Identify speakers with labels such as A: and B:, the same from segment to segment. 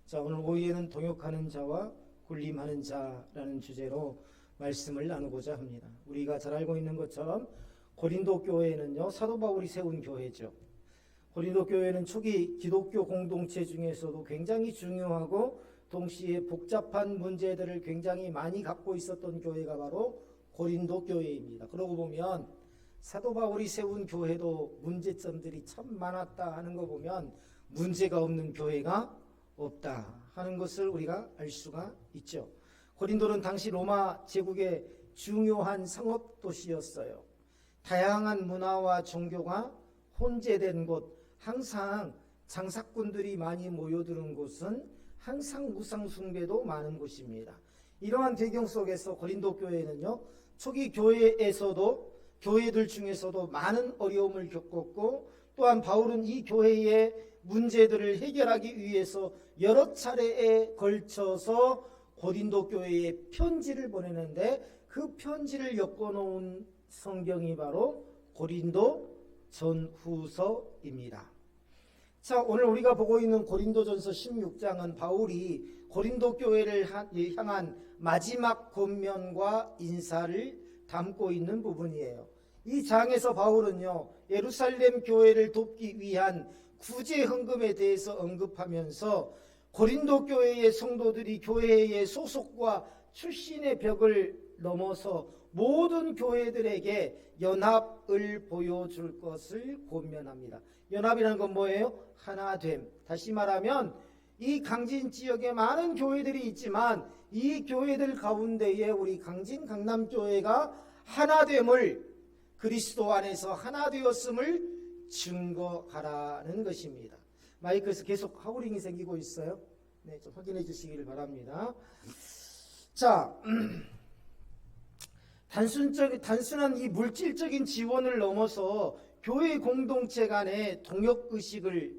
A: 자, 오늘 오후에는 동역하는 자와 군림하는 자라는 주제로 말씀을 나누고자 합니다. 우리가 잘 알고 있는 것처럼 고린도 교회는요, 사도 바울이 세운 교회죠. 고린도 교회는 초기 기독교 공동체 중에서도 굉장히 중요하고 동시에 복잡한 문제들을 굉장히 많이 갖고 있었던 교회가 바로 고린도 교회입니다. 그러고 보면 사도 바울이 세운 교회도 문제점들이 참 많았다 하는 거 보면 문제가 없는 교회가 없다 하는 것을 우리가 알 수가 있죠. 고린도는 당시 로마 제국의 중요한 상업 도시였어요. 다양한 문화와 종교가 혼재된 곳, 항상 장사꾼들이 많이 모여드는 곳은 항상 우상 숭배도 많은 곳입니다. 이러한 배경 속에서 고린도 교회는요, 초기 교회들 중에서도 많은 어려움을 겪었고, 또한 바울은 이 교회의 문제들을 해결하기 위해서 여러 차례에 걸쳐서 고린도 교회에 편지를 보내는데, 그 편지를 엮어놓은 성경이 바로 고린도 전후서입니다. 자, 오늘 우리가 보고 있는 고린도전서 16장은 바울이 고린도 교회를 향한 마지막 권면과 인사를 담고 있는 부분이에요. 이 장에서 바울은요, 예루살렘 교회를 돕기 위한 구제 헌금에 대해서 언급하면서 고린도 교회의 성도들이 교회의 소속과 출신의 벽을 넘어서 모든 교회들에게 연합을 보여줄 것을 권면합니다. 연합이라는 건 뭐예요? 하나됨. 다시 말하면 이 강진 지역에 많은 교회들이 있지만 이 교회들 가운데에 우리 강진 강남교회가 하나됨을, 그리스도 안에서 하나 되었음을 증거하라는 것입니다. 마이크에서 계속 하우링이 생기고 있어요. 네, 좀 확인해 주시기를 바랍니다. 자, 단순한 이 물질적인 지원을 넘어서 교회 공동체 간의 동역의식을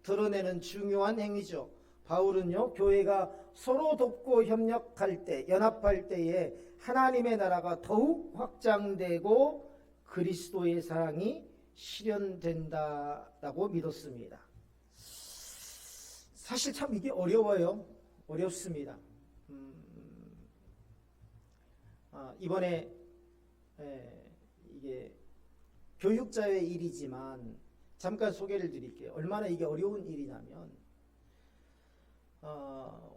A: 드러내는 중요한 행위죠. 바울은요, 교회가 서로 돕고 협력할 때, 연합할 때에 하나님의 나라가 더욱 확장되고 그리스도의 사랑이 실현된다라고 믿었습니다. 사실 참 이게 어려워요. 어렵습니다. 이번에 이게 교육자의 일이지만 잠깐 소개를 드릴게요. 얼마나 이게 어려운 일이냐면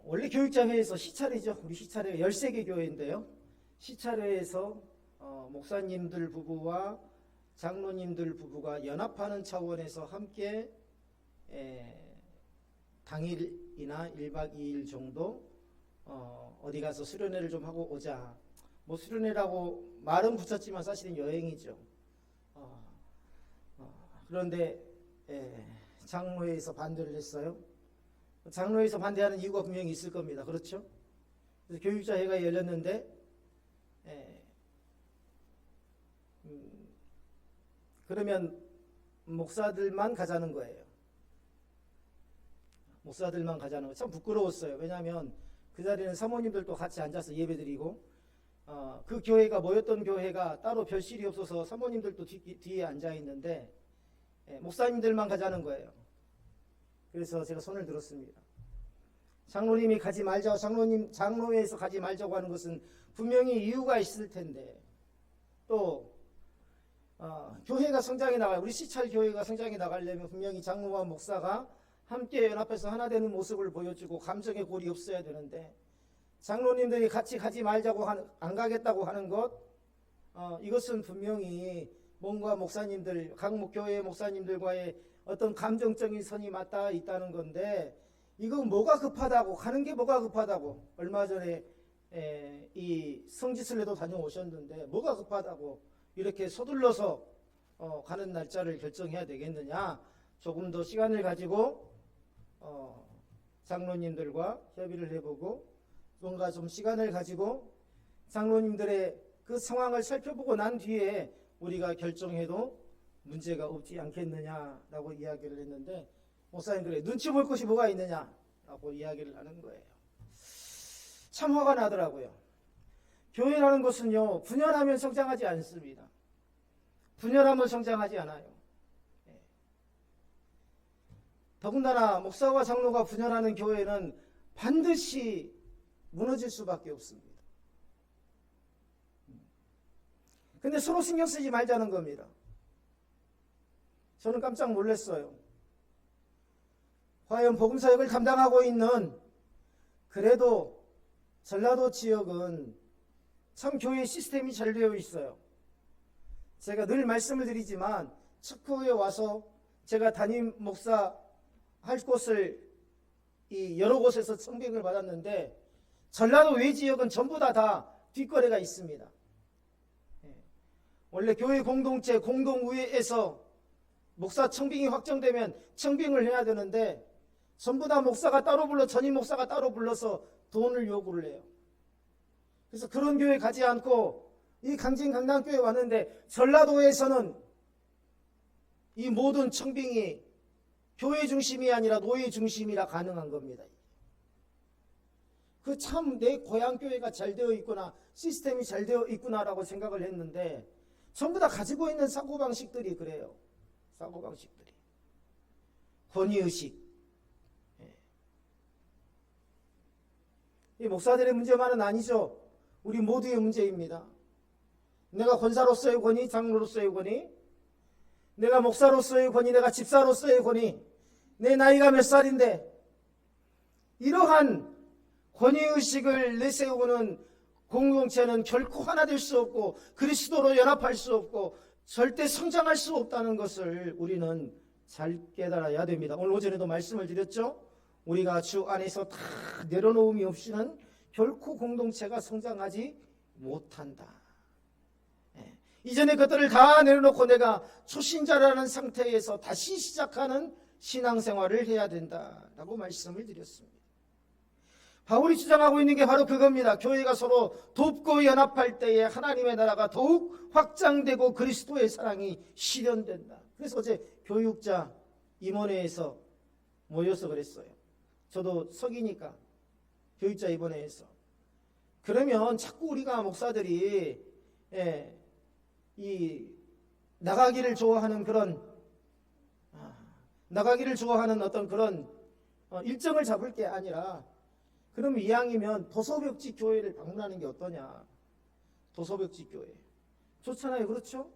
A: 원래 교육자회에서 시차례죠. 우리 시차례가 13개 교회인데요. 시차례에서 목사님들 부부와 장로님들 부부가 연합하는 차원에서 함께 당일이나 1박 2일 정도 어디 가서 수련회를 좀 하고 오자. 뭐 수련회라고 말은 붙였지만 사실은 여행이죠. 그런데 장로회에서 반대를 했어요. 장로회에서 반대하는 이유가 분명히 있을 겁니다. 그렇죠? 그래서 교육자회가 열렸는데 그러면 목사들만 가자는 거예요. 목사들만 가자는 거 참 부끄러웠어요. 왜냐하면 그 자리는 사모님들도 같이 앉아서 예배드리고 그 교회가 모였던 교회가 따로 별실이 없어서 사모님들도 뒤에 앉아 있는데 목사님들만 가자는 거예요. 그래서 제가 손을 들었습니다. 장로님이 가지 말자고, 장로회에서 가지 말자고 하는 것은 분명히 이유가 있을 텐데, 또 교회가 성장해 나가요. 우리 시찰 교회가 성장해 나가려면 분명히 장로와 목사가 함께 연합해서 하나 되는 모습을 보여주고 감정의 골이 없어야 되는데, 장로님들이 같이 가지 말자고 안 가겠다고 하는 것, 이것은 분명히 뭔가 목사님들, 각 교회 목사님들과의 어떤 감정적인 선이 맞닿아 있다는 건데, 이거 뭐가 급하다고, 가는 게 뭐가 급하다고, 얼마 전에 이 성지순례도 다녀오셨는데 뭐가 급하다고 이렇게 서둘러서 가는 날짜를 결정해야 되겠느냐. 조금 더 시간을 가지고 장로님들과 협의를 해보고 뭔가 좀 시간을 가지고 장로님들의 그 상황을 살펴보고 난 뒤에 우리가 결정해도 문제가 없지 않겠느냐라고 이야기를 했는데, 목사님들이 눈치 볼 것이 뭐가 있느냐라고 이야기를 하는 거예요. 참 화가 나더라고요. 교회라는 것은요, 분열하면 성장하지 않습니다. 분열하면 성장하지 않아요. 더군다나 목사와 장로가 분열하는 교회는 반드시 무너질 수밖에 없습니다. 근데 서로 신경 쓰지 말자는 겁니다. 저는 깜짝 놀랐어요. 과연 복음사역을 담당하고 있는 그래도 전라도 지역은 참 교회 시스템이 잘 되어 있어요. 제가 늘 말씀을 드리지만 척후에 와서 제가 담임 목사 할 곳을 여러 곳에서 청빙을 받았는데 전라도 외 지역은 전부 다 뒷거래가 있습니다. 원래 교회 공동체 공동의회에서 목사 청빙이 확정되면 청빙을 해야 되는데 전부 다 목사가 따로 불러 전임 목사가 따로 불러서 돈을 요구를 해요. 그래서 그런 교회 가지 않고 이 강진 강남교회 왔는데 전라도에서는 이 모든 청빙이 교회 중심이 아니라 노예 중심이라 가능한 겁니다. 그 참 내 고향 교회가 잘 되어 있구나, 시스템이 잘 되어 있구나라고 생각을 했는데 전부 다 가지고 있는 사고방식들이 그래요. 사고방식들이. 권위의식. 이 목사들의 문제만은 아니죠. 우리 모두의 문제입니다. 내가 권사로서의 권위, 장로로서의 권위, 내가 목사로서의 권위, 내가 집사로서의 권위, 내 나이가 몇 살인데 이러한 권위의식을 내세우는 공동체는 결코 하나 될 수 없고 그리스도로 연합할 수 없고 절대 성장할 수 없다는 것을 우리는 잘 깨달아야 됩니다. 오늘 오전에도 말씀을 드렸죠. 우리가 주 안에서 다 내려놓음이 없이는 결코 공동체가 성장하지 못한다. 이전에 것들을 다 내려놓고 내가 초신자라는 상태에서 다시 시작하는 신앙생활을 해야 된다라고 말씀을 드렸습니다. 바울이 주장하고 있는 게 바로 그겁니다. 교회가 서로 돕고 연합할 때에 하나님의 나라가 더욱 확장되고 그리스도의 사랑이 실현된다. 그래서 어제 교육자 임원회에서 모여서 그랬어요. 저도 석이니까 교육자 임원회에서. 그러면 자꾸 우리가 목사들이 이 나가기를 좋아하는 어떤 그런 일정을 잡을 게 아니라 그럼 이왕이면 도서벽지 교회를 방문하는 게 어떠냐. 도서벽지 교회 좋잖아요. 그렇죠?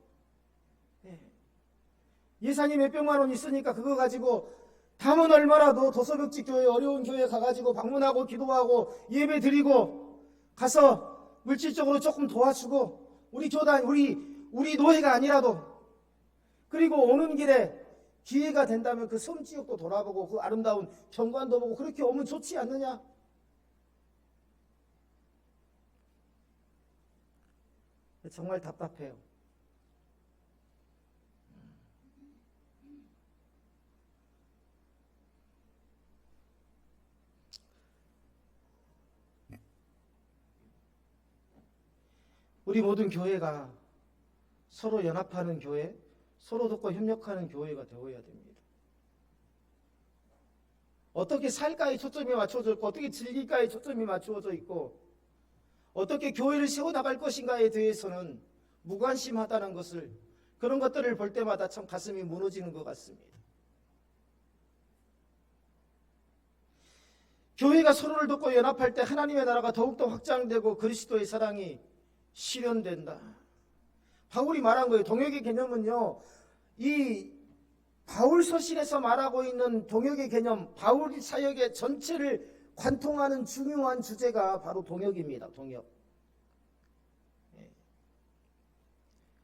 A: 예산이 몇백만 원 있으니까 그거 가지고 담은 얼마라도 도서벽지 교회, 어려운 교회 가가지고 방문하고 기도하고 예배 드리고 가서 물질적으로 조금 도와주고 우리 교단, 우리 노예가 아니라도, 그리고 오는 길에 기회가 된다면 그 섬 지역도 돌아보고 그 아름다운 경관도 보고 그렇게 오면 좋지 않느냐? 정말 답답해요. 우리 모든 교회가 서로 연합하는 교회, 서로 돕고 협력하는 교회가 되어야 됩니다. 어떻게 살까에 초점이 맞춰져 있고 어떻게 진리가에 초점이 맞추어져 있고 어떻게 교회를 세워나갈 것인가에 대해서는 무관심하다는 것을, 그런 것들을 볼 때마다 참 가슴이 무너지는 것 같습니다. 교회가 서로를 돕고 연합할 때 하나님의 나라가 더욱더 확장되고 그리스도의 사랑이 실현된다. 바울이 말한 거예요. 동역의 개념은요, 이 바울 서신에서 말하고 있는 동역의 개념, 바울 사역의 전체를 관통하는 중요한 주제가 바로 동역입니다. 동역.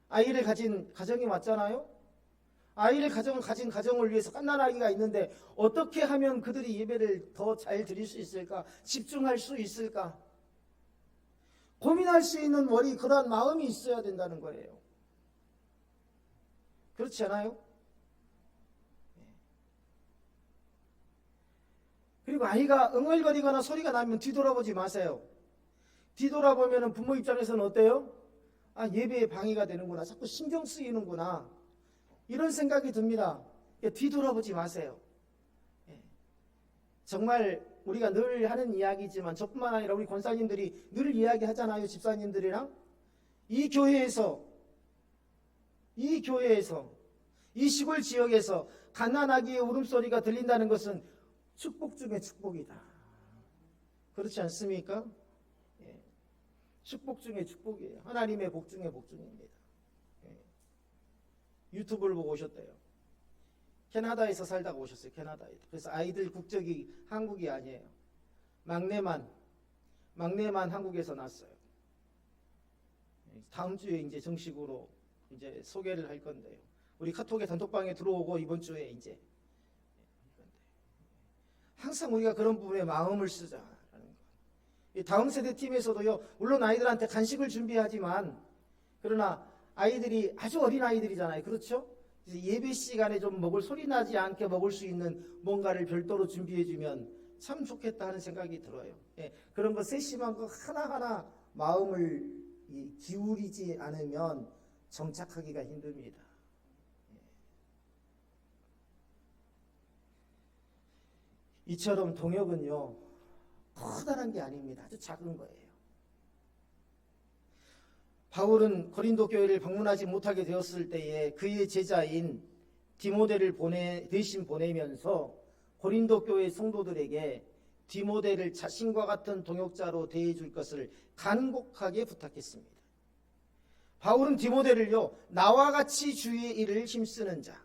A: 아이를 가진 가정이 맞잖아요. 아이를 가진 가정을 위해서 갓난아기가 있는데 어떻게 하면 그들이 예배를 더 잘 드릴 수 있을까? 집중할 수 있을까? 고민할 수 있는 그러한 마음이 있어야 된다는 거예요. 그렇지 않아요? 그리고 아이가 응얼거리거나 소리가 나면 뒤돌아보지 마세요. 뒤돌아보면 부모 입장에서는 어때요? 아, 예배에 방해가 되는구나. 자꾸 신경 쓰이는구나. 이런 생각이 듭니다. 뒤돌아보지 마세요. 정말 우리가 늘 하는 이야기지만 저뿐만 아니라 우리 권사님들이 늘 이야기하잖아요. 집사님들이랑. 이 교회에서 이 시골 지역에서 갓난아기의 울음소리가 들린다는 것은 축복 중에 축복이다. 그렇지 않습니까? 예. 축복 중에 축복이에요. 하나님의 복 중에 복 중입니다. 예. 유튜브를 보고 오셨대요. 캐나다에서 살다가 오셨어요. 캐나다에. 그래서 아이들 국적이 한국이 아니에요. 막내만 한국에서 났어요. 다음 주에 이제 정식으로 이제 소개를 할 건데요. 우리 카톡의 단톡방에 들어오고 이번 주에 이제 항상 우리가 그런 부분에 마음을 쓰자라는 거. 다음 세대 팀에서도요. 물론 아이들한테 간식을 준비하지만 그러나 아이들이 아주 어린 아이들이잖아요. 그렇죠? 예배 시간에 좀 먹을 소리 나지 않게 먹을 수 있는 뭔가를 별도로 준비해주면 참 좋겠다 하는 생각이 들어요. 예, 그런 거 세심한 거 하나하나 마음을 기울이지 않으면 정착하기가 힘듭니다. 이처럼 동역은요, 커다란 게 아닙니다. 아주 작은 거예요. 바울은 고린도 교회를 방문하지 못하게 되었을 때에 그의 제자인 디모데를 대신 보내면서 고린도 교회 성도들에게 디모데를 자신과 같은 동역자로 대해줄 것을 간곡하게 부탁했습니다. 바울은 디모데를요, 나와 같이 주의 일을 힘쓰는 자.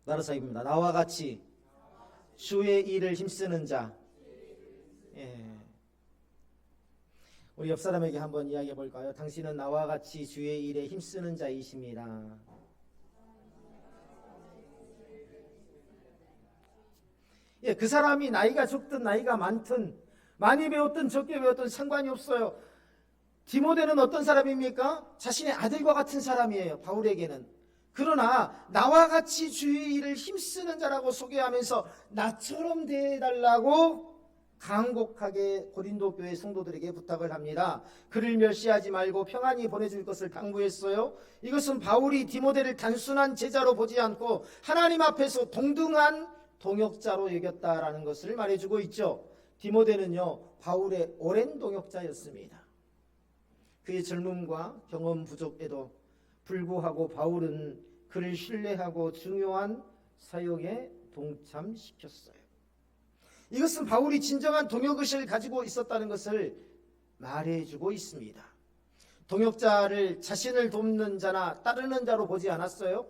A: 나라사입니다. 나와 같이 주의 일을 힘쓰는 자. 예. 우리 옆 사람에게 한번 이야기해 볼까요? 당신은 나와 같이 주의 일에 힘쓰는 자이십니다. 예, 그 사람이 나이가 적든 나이가 많든 많이 배웠든 적게 배웠든 상관이 없어요. 디모데는 어떤 사람입니까? 자신의 아들과 같은 사람이에요. 바울에게는. 그러나 나와 같이 주의 일을 힘쓰는 자라고 소개하면서 나처럼 대해달라고 간곡하게 고린도 교회 성도들에게 부탁을 합니다. 그를 멸시하지 말고 평안히 보내줄 것을 당부했어요. 이것은 바울이 디모데를 단순한 제자로 보지 않고 하나님 앞에서 동등한 동역자로 여겼다라는 것을 말해주고 있죠. 디모데는요, 바울의 오랜 동역자였습니다. 그의 젊음과 경험 부족에도 불구하고 바울은 그를 신뢰하고 중요한 사역에 동참시켰어요. 이것은 바울이 진정한 동역의식을 가지고 있었다는 것을 말해주고 있습니다. 동역자를 자신을 돕는 자나 따르는 자로 보지 않았어요.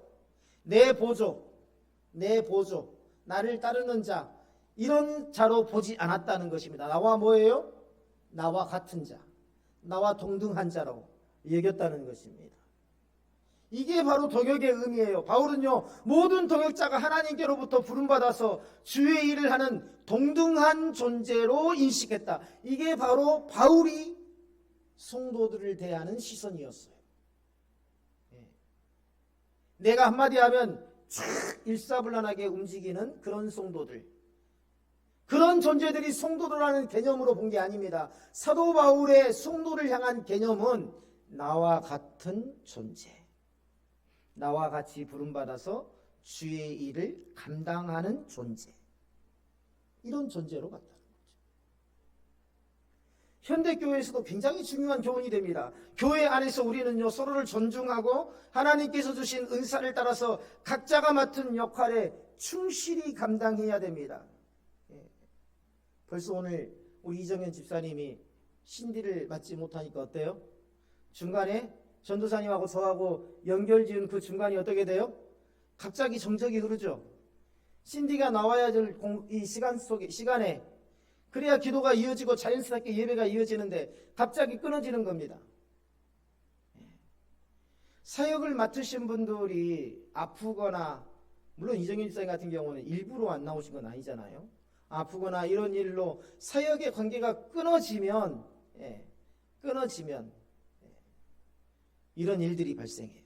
A: 내 보조, 나를 따르는 자, 이런 자로 보지 않았다는 것입니다. 나와 뭐예요? 나와 같은 자, 나와 동등한 자로 여겼다는 것입니다. 이게 바로 동역의 의미예요. 바울은요, 모든 동역자가 하나님께로부터 부름받아서 주의 일을 하는 동등한 존재로 인식했다. 이게 바로 바울이 성도들을 대하는 시선이었어요. 내가 한마디 하면 촥 일사불란하게 움직이는 그런 성도들, 그런 존재들이 성도들이라는 개념으로 본 게 아닙니다. 사도 바울의 성도를 향한 개념은 나와 같은 존재, 나와 같이 부름받아서 주의 일을 감당하는 존재, 이런 존재로 봤다는 거죠. 현대교회에서도 굉장히 중요한 교훈이 됩니다. 교회 안에서 우리는요, 서로를 존중하고 하나님께서 주신 은사를 따라서 각자가 맡은 역할에 충실히 감당해야 됩니다. 벌써 오늘 우리 이정현 집사님이 신디를 맡지 못하니까 어때요? 중간에 전도사님하고 저하고 연결 지은 그 중간이 어떻게 돼요? 갑자기 정적이 흐르죠. 신디가 나와야 될 이 시간에 그래야 기도가 이어지고 자연스럽게 예배가 이어지는데 갑자기 끊어지는 겁니다. 사역을 맡으신 분들이 아프거나, 물론 이정현 집사님 같은 경우는 일부러 안 나오신 건 아니잖아요. 아프거나 이런 일로 사역의 관계가 끊어지면 이런 일들이 발생해요.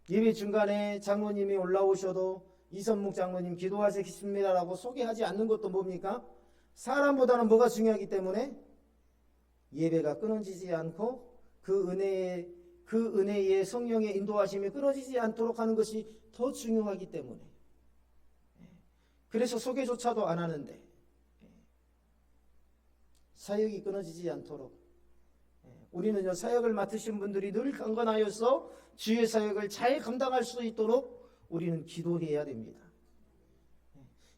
A: 예배 중간에 장로님이 올라오셔도 이선묵 장로님 기도하시겠습니다라고 소개하지 않는 것도 뭡니까? 사람보다는 뭐가 중요하기 때문에 예배가 끊어지지 않고 그 은혜의 성령의 인도하심이 끊어지지 않도록 하는 것이 더 중요하기 때문에, 그래서 소개조차도 안 하는데 사역이 끊어지지 않도록 우리는요, 사역을 맡으신 분들이 늘 강건하여서 주의 사역을 잘 감당할 수 있도록 우리는 기도해야 됩니다.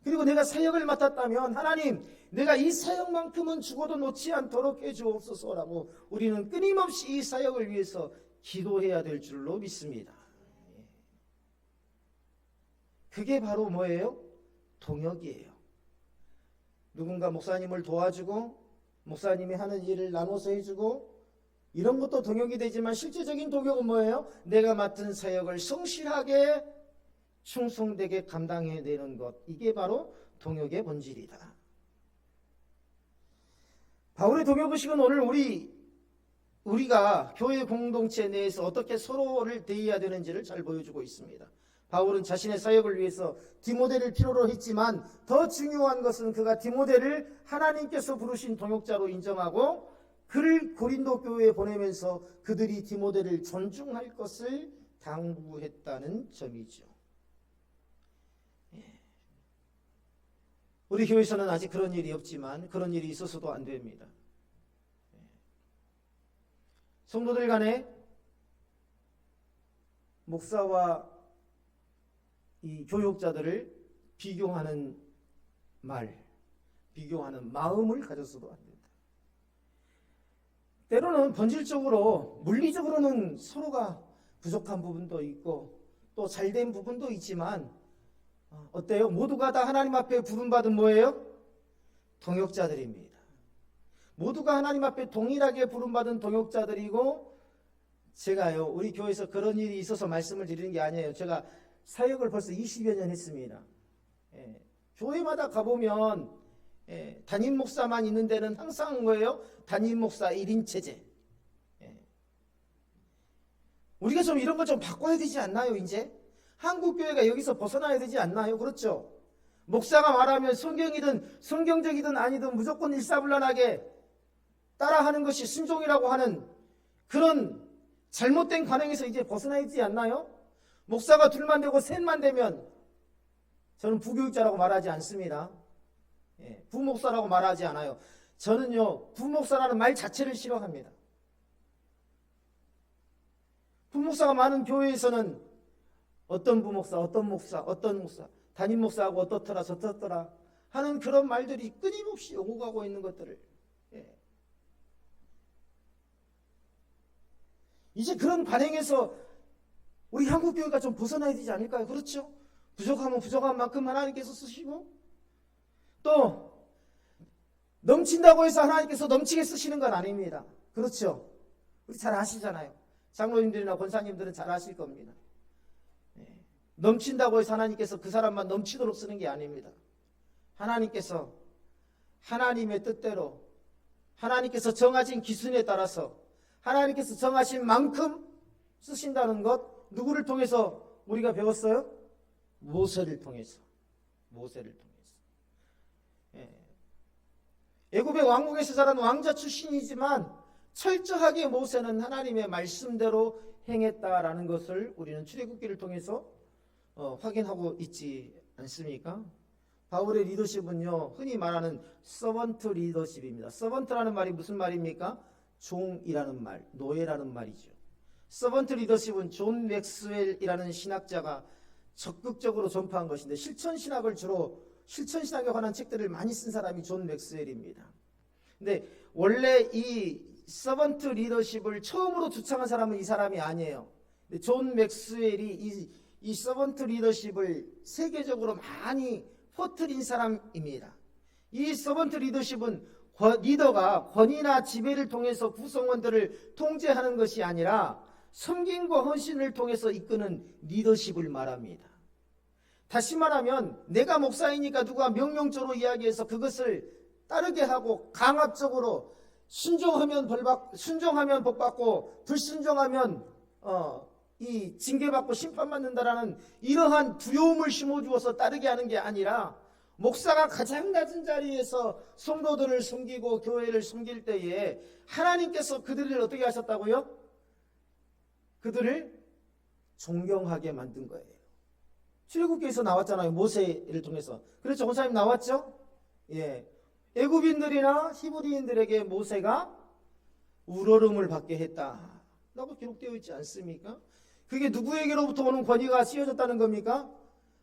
A: 그리고 내가 사역을 맡았다면 하나님 내가 이 사역만큼은 죽어도 놓지 않도록 해주옵소서라고 우리는 끊임없이 이 사역을 위해서 기도해야 될 줄로 믿습니다. 그게 바로 뭐예요? 동역이에요. 누군가 목사님을 도와주고 목사님이 하는 일을 나눠서 해주고 이런 것도 동역이 되지만 실제적인 동역은 뭐예요? 내가 맡은 사역을 성실하게 충성되게 감당해내는 것, 이게 바로 동역의 본질이다. 바울의 동역의식은 오늘 우리가 교회 공동체 내에서 어떻게 서로를 대해야 되는지를 잘 보여주고 있습니다. 바울은 자신의 사역을 위해서 디모데를 필요로 했지만 더 중요한 것은 그가 디모데를 하나님께서 부르신 동역자로 인정하고 그를 고린도 교회에 보내면서 그들이 디모데를 존중할 것을 당부했다는 점이죠. 우리 교회에서는 아직 그런 일이 없지만 그런 일이 있어서도 안 됩니다. 성도들 간에 목사와 이 교육자들을 비교하는 비교하는 마음을 가졌어도 안 된다. 때로는 본질적으로 물리적으로는 서로가 부족한 부분도 있고 또 잘된 부분도 있지만 어때요? 모두가 다 하나님 앞에 부름받은 뭐예요? 동역자들입니다. 모두가 하나님 앞에 동일하게 부름받은 동역자들이고 제가요 우리 교회에서 그런 일이 있어서 말씀을 드리는 게 아니에요. 제가 사역을 벌써 20여 년 했습니다. 교회마다 가보면 담임 목사만 있는 데는 항상 뭐예요? 담임 목사 1인 체제. 우리가 좀 이런 걸 좀 바꿔야 되지 않나요? 이제 한국교회가 여기서 벗어나야 되지 않나요? 그렇죠? 목사가 말하면 성경이든 성경적이든 아니든 무조건 일사불란하게 따라하는 것이 순종이라고 하는 그런 잘못된 관행에서 이제 벗어나야 되지 않나요? 목사가 둘만 되고 셋만 되면 저는 부교육자라고 말하지 않습니다. 부목사라고 말하지 않아요. 저는요 부목사라는 말 자체를 싫어합니다. 부목사가 많은 교회에서는 어떤 부목사, 어떤 목사, 어떤 목사, 담임 목사하고 어떻더라 저떻더라 하는 그런 말들이 끊임없이 오고 가고 있는 것들을 이제 그런 관행에서 우리 한국교회가 좀 벗어나야 되지 않을까요? 그렇죠? 부족하면 부족한 만큼 하나님께서 쓰시고 또 넘친다고 해서 하나님께서 넘치게 쓰시는 건 아닙니다. 그렇죠? 우리 잘 아시잖아요. 장로님들이나 권사님들은 잘 아실 겁니다. 넘친다고 해서 하나님께서 그 사람만 넘치도록 쓰는 게 아닙니다. 하나님께서 하나님의 뜻대로 하나님께서 정하신 기준에 따라서 하나님께서 정하신 만큼 쓰신다는 것 누구를 통해서 우리가 배웠어요? 모세를 통해서. 애굽의 왕국에서 자란 왕자 출신이지만 철저하게 모세는 하나님의 말씀대로 행했다라는 것을 우리는 출애굽기를 통해서 확인하고 있지 않습니까? 바울의 리더십은요 흔히 말하는 서번트 리더십입니다. 서번트라는 말이 무슨 말입니까? 종이라는 말, 노예라는 말이죠. 서번트 리더십은 존 맥스웰이라는 신학자가 적극적으로 전파한 것인데 실천신학에 관한 책들을 많이 쓴 사람이 존 맥스웰입니다. 근데 원래 이 서번트 리더십을 처음으로 주창한 사람은 이 사람이 아니에요. 근데 존 맥스웰이 이 서번트 리더십을 세계적으로 많이 퍼뜨린 사람입니다. 이 서번트 리더십은 리더가 권위나 지배를 통해서 구성원들을 통제하는 것이 아니라 섬김과 헌신을 통해서 이끄는 리더십을 말합니다. 다시 말하면 내가 목사이니까 누가 명령조로 이야기해서 그것을 따르게 하고 강압적으로 순종하면 복받고 불순종하면 이 징계받고 심판받는다라는 이러한 두려움을 심어주어서 따르게 하는 게 아니라 목사가 가장 낮은 자리에서 성도들을 섬기고 교회를 섬길 때에 하나님께서 그들을 어떻게 하셨다고요? 그들을 존경하게 만든 거예요. 출애굽기에서 나왔잖아요. 모세를 통해서. 그렇죠. 권사님 나왔죠? 애굽인들이나 히브리인들에게 모세가 우러름을 받게 했다라고 기록되어 있지 않습니까? 그게 누구에게로부터 오는 권위가 씌워졌다는 겁니까?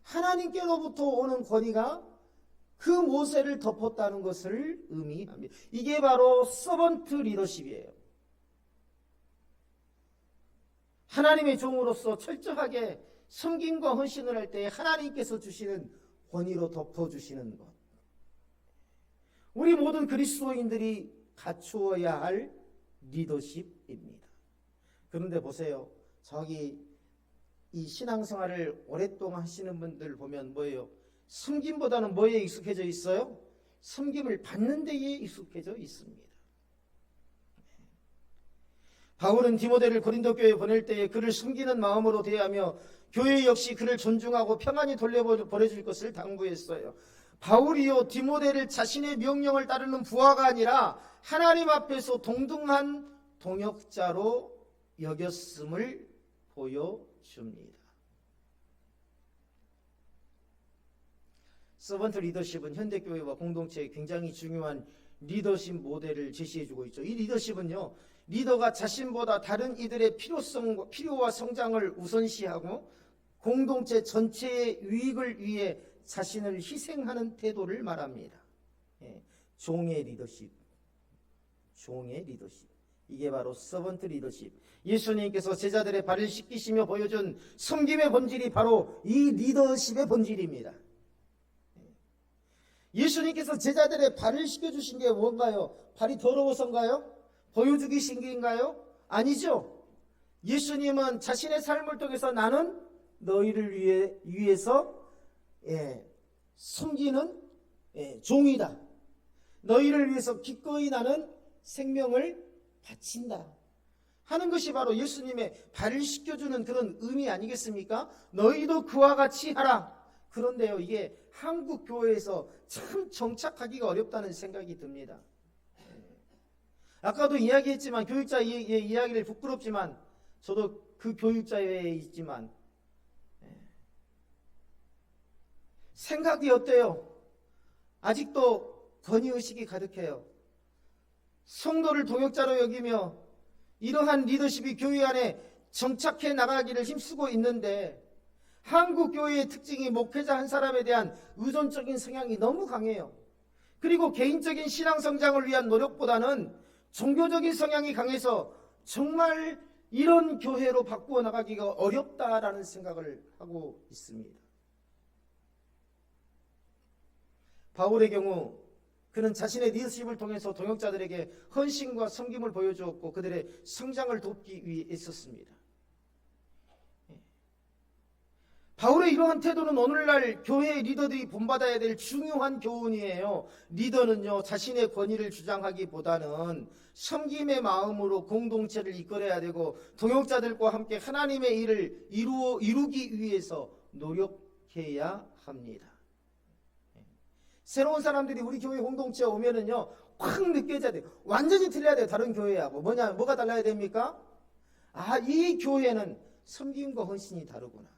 A: 하나님께로부터 오는 권위가 그 모세를 덮었다는 것을 의미합니다. 이게 바로 서번트 리더십이에요. 하나님의 종으로서 철저하게 섬김과 헌신을 할 때 하나님께서 주시는 권위로 덮어주시는 것. 우리 모든 그리스도인들이 갖추어야 할 리더십입니다. 그런데 보세요. 저기 이 신앙생활을 오랫동안 하시는 분들 보면 뭐예요? 섬김보다는 뭐에 익숙해져 있어요? 섬김을 받는 데에 익숙해져 있습니다. 바울은 디모데를 고린도 교회에 보낼 때에 그를 섬기는 마음으로 대하며 교회 역시 그를 존중하고 평안히 돌려보내줄 것을 당부했어요. 바울이요 디모데를 자신의 명령을 따르는 부하가 아니라 하나님 앞에서 동등한 동역자로 여겼음을 보여줍니다. 서번트 리더십은 현대교회와 공동체에 굉장히 중요한 리더십 모델을 제시해주고 있죠. 이 리더십은요, 리더가 자신보다 다른 이들의 필요와 성장을 우선시하고 공동체 전체의 유익을 위해 자신을 희생하는 태도를 말합니다. 종의 리더십. 이게 바로 서번트 리더십. 예수님께서 제자들의 발을 씻기시며 보여준 섬김의 본질이 바로 이 리더십의 본질입니다. 예수님께서 제자들의 발을 씻겨주신 게 뭔가요? 발이 더러워서인가요? 보여주기 신기인가요? 아니죠. 예수님은 자신의 삶을 통해서 나는 너희를 위해서 숨기는 종이다. 너희를 위해서 기꺼이 나는 생명을 바친다 하는 것이 바로 예수님의 발을 씻겨주는 그런 의미 아니겠습니까? 너희도 그와 같이 하라. 그런데요, 이게 한국 교회에서 참 정착하기가 어렵다는 생각이 듭니다. 아까도 이야기했지만 교육자 이야기를 부끄럽지만 저도 그 교육자회에 있지만 생각이 어때요? 아직도 권위의식이 가득해요. 성도를 동역자로 여기며 이러한 리더십이 교회 안에 정착해 나가기를 힘쓰고 있는데 한국 교회의 특징이 목회자 한 사람에 대한 의존적인 성향이 너무 강해요. 그리고 개인적인 신앙 성장을 위한 노력보다는 종교적인 성향이 강해서 정말 이런 교회로 바꾸어 나가기가 어렵다라는 생각을 하고 있습니다. 바울의 경우 그는 자신의 리더십을 통해서 동역자들에게 헌신과 섬김을 보여주었고 그들의 성장을 돕기 위해 애썼습니다. 바울의 이러한 태도는 오늘날 교회의 리더들이 본받아야 될 중요한 교훈이에요. 리더는요, 자신의 권위를 주장하기보다는 섬김의 마음으로 공동체를 이끌어야 되고 동역자들과 함께 하나님의 일을 이루기 위해서 노력해야 합니다. 새로운 사람들이 우리 교회 공동체에 오면은요, 확 느껴져야 돼요. 완전히 틀려야 돼요. 다른 교회하고. 뭐가 달라야 됩니까? 이 교회는 섬김과 헌신이 다르구나.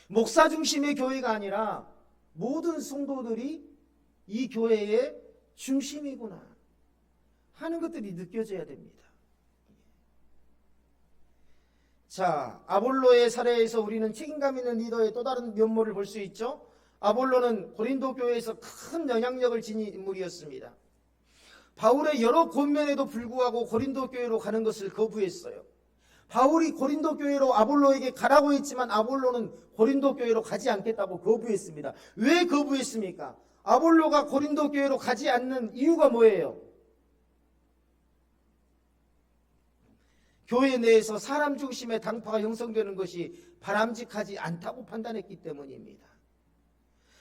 A: 목사 중심의 교회가 아니라 모든 성도들이 이 교회의 중심이구나 하는 것들이 느껴져야 됩니다. 자, 아볼로의 사례에서 우리는 책임감 있는 리더의 또 다른 면모를 볼 수 있죠. 아볼로는 고린도 교회에서 큰 영향력을 지닌 인물이었습니다. 바울의 여러 권면에도 불구하고 고린도 교회로 가는 것을 거부했어요. 바울이 고린도 교회로 아볼로에게 가라고 했지만 아볼로는 고린도 교회로 가지 않겠다고 거부했습니다. 왜 거부했습니까? 아볼로가 고린도 교회로 가지 않는 이유가 뭐예요? 교회 내에서 사람 중심의 당파가 형성되는 것이 바람직하지 않다고 판단했기 때문입니다.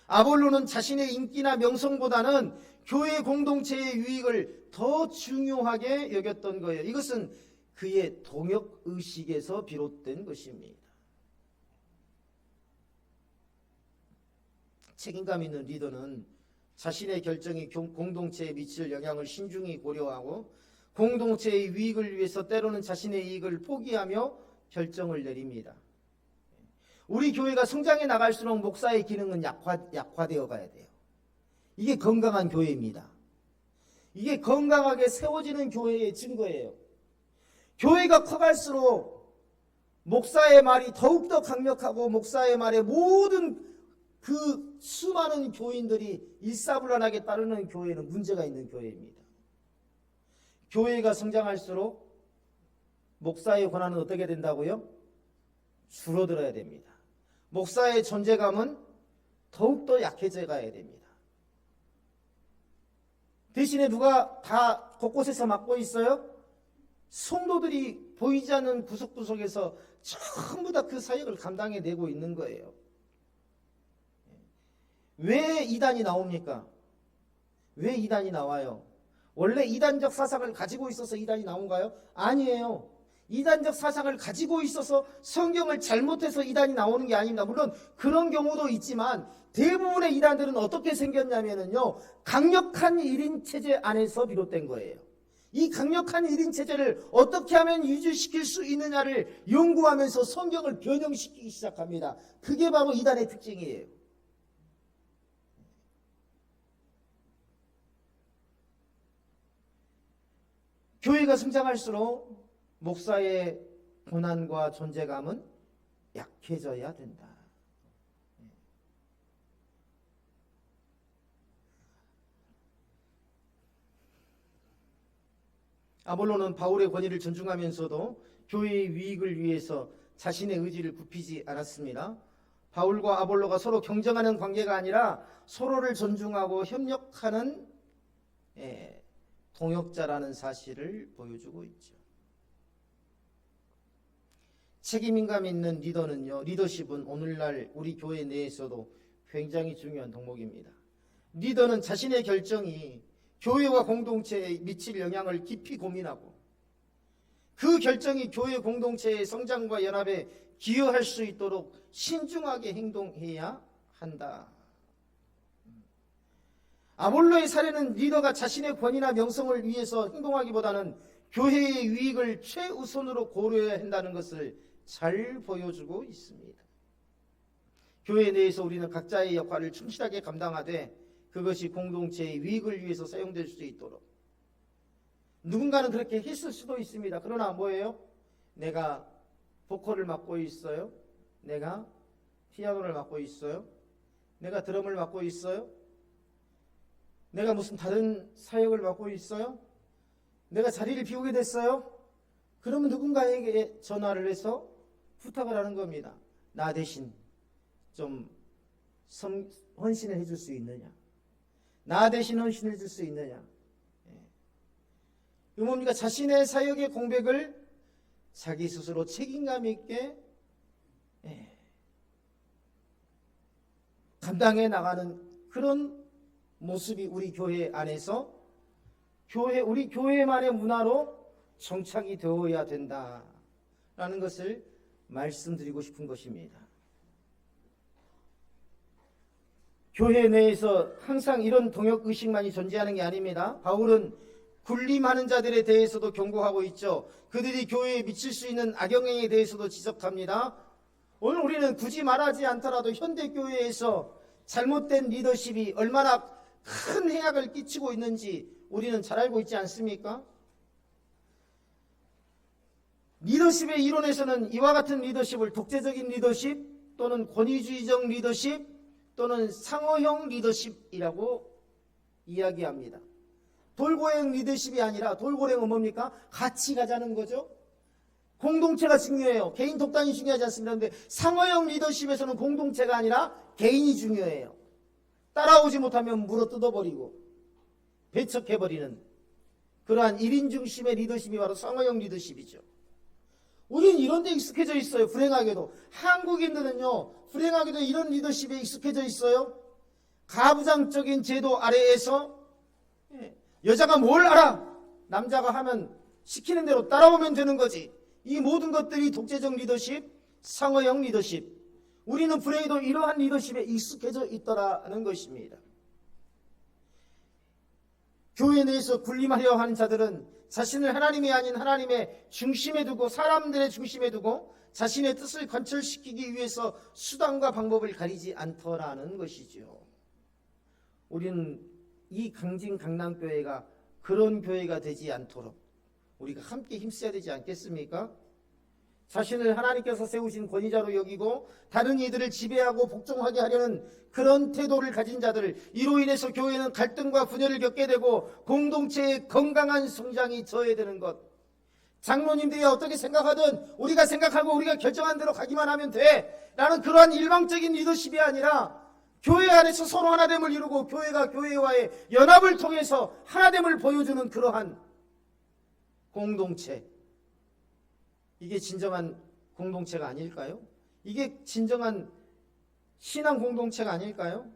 A: 아볼로는 자신의 인기나 명성보다는 교회 공동체의 유익을 더 중요하게 여겼던 거예요. 이것은 그의 동역의식에서 비롯된 것입니다. 책임감 있는 리더는 자신의 결정이 공동체에 미칠 영향을 신중히 고려하고 공동체의 유익을 위해서 때로는 자신의 이익을 포기하며 결정을 내립니다. 우리 교회가 성장해 나갈수록 목사의 기능은 약화되어 가야 돼요. 이게 건강한 교회입니다. 이게 건강하게 세워지는 교회의 증거예요. 교회가 커갈수록 목사의 말이 더욱더 강력하고 목사의 말에 모든 그 수많은 교인들이 일사불란하게 따르는 교회는 문제가 있는 교회입니다. 교회가 성장할수록 목사의 권한은 어떻게 된다고요? 줄어들어야 됩니다. 목사의 존재감은 더욱더 약해져 가야 됩니다. 대신에 누가 다 곳곳에서 맡고 있어요? 성도들이 보이지 않는 구석구석에서 전부 다 그 사역을 감당해내고 있는 거예요. 왜 이단이 나옵니까? 왜 이단이 나와요? 원래 이단적 사상을 가지고 있어서 이단이 나온가요? 아니에요. 이단적 사상을 가지고 있어서 성경을 잘못해서 이단이 나오는 게 아닙니다. 물론 그런 경우도 있지만 대부분의 이단들은 어떻게 생겼냐면요, 강력한 1인 체제 안에서 비롯된 거예요. 이 강력한 1인 체제를 어떻게 하면 유지시킬 수 있느냐를 연구하면서 성경을 변형시키기 시작합니다. 그게 바로 이단의 특징이에요. 교회가 성장할수록 목사의 고난과 존재감은 약해져야 된다. 아볼로는 바울의 권위를 존중하면서도 교회의 유익을 위해서 자신의 의지를 굽히지 않았습니다. 바울과 아볼로가 서로 경쟁하는 관계가 아니라 서로를 존중하고 협력하는 동역자라는 사실을 보여주고 있죠. 책임감 있는 리더는요, 리더십은 오늘날 우리 교회 내에서도 굉장히 중요한 덕목입니다. 리더는 자신의 결정이 교회와 공동체에 미칠 영향을 깊이 고민하고 그 결정이 교회 공동체의 성장과 연합에 기여할 수 있도록 신중하게 행동해야 한다. 아볼로의 사례는 리더가 자신의 권위나 명성을 위해서 행동하기보다는 교회의 유익을 최우선으로 고려해야 한다는 것을 잘 보여주고 있습니다. 교회 내에서 우리는 각자의 역할을 충실하게 감당하되 그것이 공동체의 유익을 위해서 사용될 수 있도록, 누군가는 그렇게 했을 수도 있습니다. 그러나 뭐예요? 내가 보컬을 맡고 있어요? 내가 피아노를 맡고 있어요? 내가 드럼을 맡고 있어요? 내가 무슨 다른 사역을 맡고 있어요? 내가 자리를 비우게 됐어요? 그러면 누군가에게 전화를 해서 부탁을 하는 겁니다. 나 대신 좀 헌신을 해줄 수 있느냐? 나 대신 헌신을 해줄 수 있느냐? 이 뭡니까? 자신의 사역의 공백을 자기 스스로 책임감 있게 감당해 나가는 그런 모습이 우리 교회 안에서 우리 교회만의 문화로 정착이 되어야 된다라는 것을 말씀드리고 싶은 것입니다. 교회 내에서 항상 이런 동역의식만이 존재하는 게 아닙니다. 바울은 군림하는 자들에 대해서도 경고하고 있죠. 그들이 교회에 미칠 수 있는 악영향에 대해서도 지적합니다. 오늘 우리는 굳이 말하지 않더라도 현대교회에서 잘못된 리더십이 얼마나 큰 해악을 끼치고 있는지 우리는 잘 알고 있지 않습니까? 리더십의 이론에서는 이와 같은 리더십을 독재적인 리더십 또는 권위주의적 리더십 또는 상어형 리더십이라고 이야기합니다. 돌고랭 리더십이 아니라, 돌고랭은 뭡니까? 같이 가자는 거죠. 공동체가 중요해요. 개인 독단이 중요하지 않습니다. 그런데 상어형 리더십에서는 공동체가 아니라 개인이 중요해요. 따라오지 못하면 물어 뜯어버리고 배척해버리는 그러한 1인 중심의 리더십이 바로 상어형 리더십이죠. 우리는 이런 데 익숙해져 있어요. 불행하게도. 한국인들은요, 불행하게도 이런 리더십에 익숙해져 있어요. 가부장적인 제도 아래에서 여자가 뭘 알아? 남자가 하면 시키는 대로 따라오면 되는 거지. 이 모든 것들이 독재적 리더십, 상어형 리더십. 우리는 불행히도 이러한 리더십에 익숙해져 있더라는 것입니다. 교회 내에서 군림하려 하는 자들은 자신을 하나님이 아닌 하나님의 중심에 두고, 사람들의 중심에 두고 자신의 뜻을 관철시키기 위해서 수단과 방법을 가리지 않더라는 것이죠. 우리는 이 자신을 하나님께서 세우신 권위자로 여기고 다른 이들을 지배하고 복종하게 하려는 그런 태도를 가진 자들, 이로 인해서 교회는 갈등과 분열을 겪게 되고 공동체의 건강한 성장이 저해되는 것. 장로님들이 어떻게 생각하든 우리가 생각하고 우리가 결정한 대로 가기만 하면 돼 라는 그러한 일방적인 리더십이 아니라 교회 안에서 서로 하나됨을 이루고 교회가 교회와의 연합을 통해서 하나됨을 보여주는 그러한 공동체. 이게 진정한 공동체가 아닐까요? 이게 진정한 신앙 공동체가 아닐까요?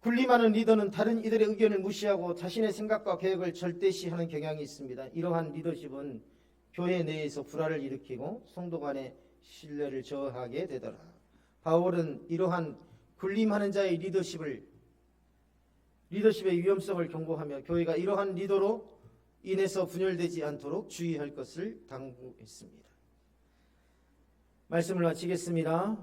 A: 군림하는 리더는 다른 이들의 의견을 무시하고 자신의 생각과 계획을 절대시하는 경향이 있습니다. 이러한 리더십은 교회 내에서 불화를 일으키고 성도 간의 신뢰를 저하게 되더라. 바울은 이러한 군림하는 자의 리더십의 위험성을 경고하며 교회가 이러한 리더로 인해서 분열되지 않도록 주의할 것을 당부했습니다. 말씀을 마치겠습니다.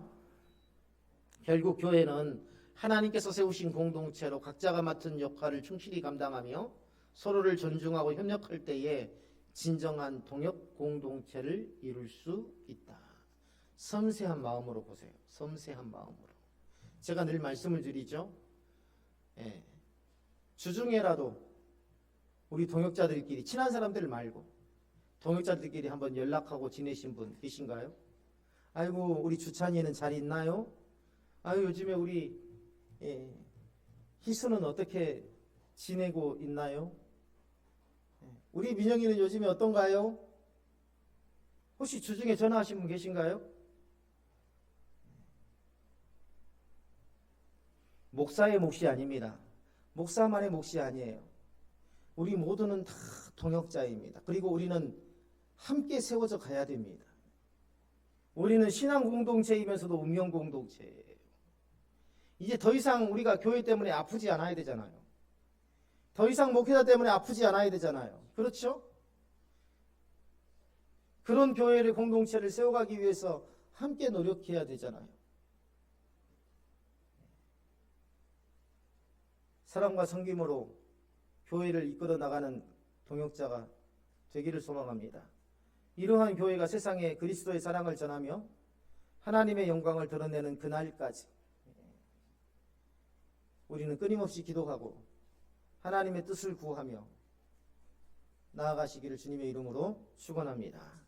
A: 결국 교회는 하나님께서 세우신 공동체로 각자가 맡은 역할을 충실히 감당하며 서로를 존중하고 협력할 때에 진정한 동역 공동체를 이룰 수 있다. 섬세한 마음으로 보세요. 섬세한 마음으로. 제가 늘 말씀을 드리죠. 주중에라도 우리 동역자들끼리, 친한 사람들 말고 동역자들끼리 한번 연락하고 지내신 분 계신가요? 아이고 우리 주찬이는 잘 있나요? 아유 요즘에 우리 희수는 어떻게 지내고 있나요? 우리 민영이는 요즘에 어떤가요? 혹시 주중에 전화하신 분 계신가요? 목사의 몫이 아닙니다. 목사만의 몫이 아니에요. 우리 모두는 다 동역자입니다. 그리고 우리는 함께 세워져 가야 됩니다. 우리는 신앙 공동체이면서도 운명 공동체예요. 이제 더 이상 우리가 교회 때문에 아프지 않아야 되잖아요. 더 이상 목회자 때문에 아프지 않아야 되잖아요. 그렇죠? 그런 교회를 공동체를 세워가기 위해서 함께 노력해야 되잖아요. 사랑과 섬김으로 교회를 이끌어 나가는 동역자가 되기를 소망합니다. 이러한 교회가 세상에 그리스도의 사랑을 전하며 하나님의 영광을 드러내는 그날까지 우리는 끊임없이 기도하고 하나님의 뜻을 구하며 나아가시기를 주님의 이름으로 축원합니다.